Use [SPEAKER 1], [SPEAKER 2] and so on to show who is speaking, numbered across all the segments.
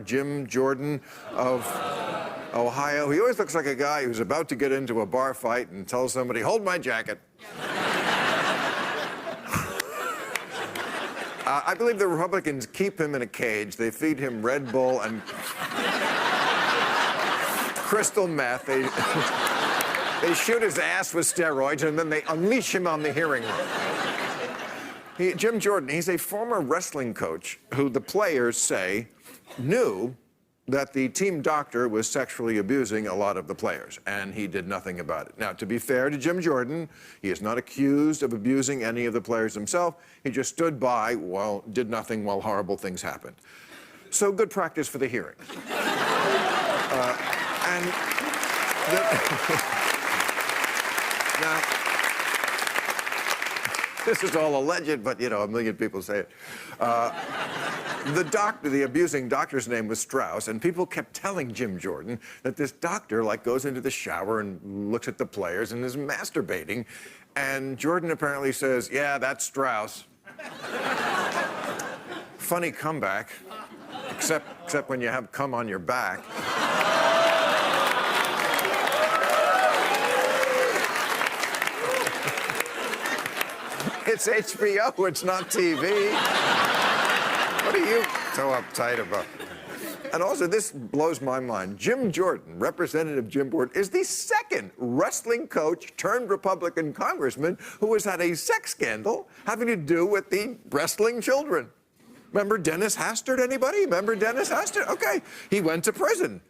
[SPEAKER 1] Jim Jordan of Ohio. He always looks like a guy who's about to get into a bar fight and tells somebody, "Hold my jacket." I believe the Republicans keep him in a cage. They feed him Red Bull and crystal meth. They shoot his ass with steroids, and then they unleash him on the hearing room. Jim Jordan, he's a former wrestling coach who the players say knew that the team doctor was sexually abusing a lot of the players, and he did nothing about it. Now, to be fair to Jim Jordan, he is not accused of abusing any of the players himself. He just stood by, did nothing while horrible things happened. So good practice for the hearing. Now, this is all alleged, but, a million people say it. The abusing doctor's name was Strauss, and people kept telling Jim Jordan that this doctor, goes into the shower and looks at the players and is masturbating. And Jordan apparently says, "Yeah, that's Strauss." Funny comeback, except when you have cum on your back. It's HBO, it's not TV. What are you so uptight about? And also, this blows my mind. Jim Jordan, Representative Jim Jordan, is the second wrestling coach turned Republican congressman who has had a sex scandal having to do with the wrestling children. Remember Dennis Hastert, anybody? Remember Dennis Hastert? Okay, he went to prison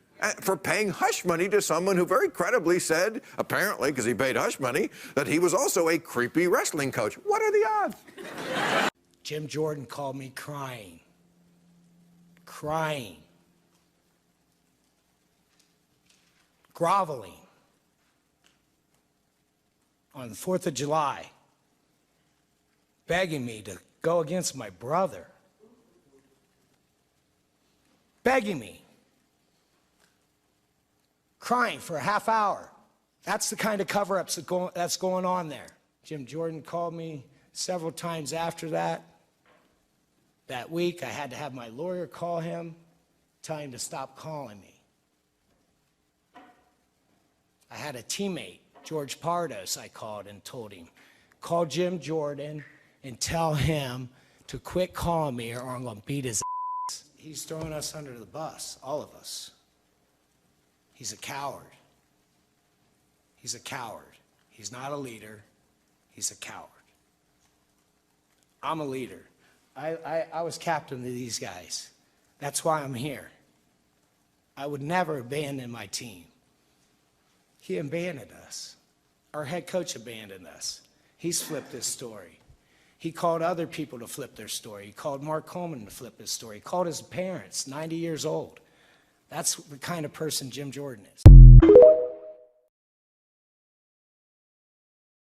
[SPEAKER 1] for paying hush money to someone who very credibly said, apparently, because he paid hush money, that he was also a creepy wrestling coach. What are the odds?
[SPEAKER 2] Jim Jordan called me crying. Crying. Groveling. On the 4th of July. Begging me to go against my brother. Begging me. Crying for a half hour. That's the kind of cover-ups that's going on there. Jim Jordan called me several times after that. That week, I had to have my lawyer call him, tell him to stop calling me. I had a teammate, George Pardos, I called and told him, "Call Jim Jordan and tell him to quit calling me or I'm going to beat his ass." He's throwing us under the bus, all of us. He's a coward. He's a coward. He's not a leader. He's a coward. I'm a leader. I was captain of these guys. That's why I'm here. I would never abandon my team. He abandoned us. Our head coach abandoned us. He's flipped his story. He called other people to flip their story. He called Mark Coleman to flip his story. He called his parents, 90 years old. That's the kind of person Jim Jordan is.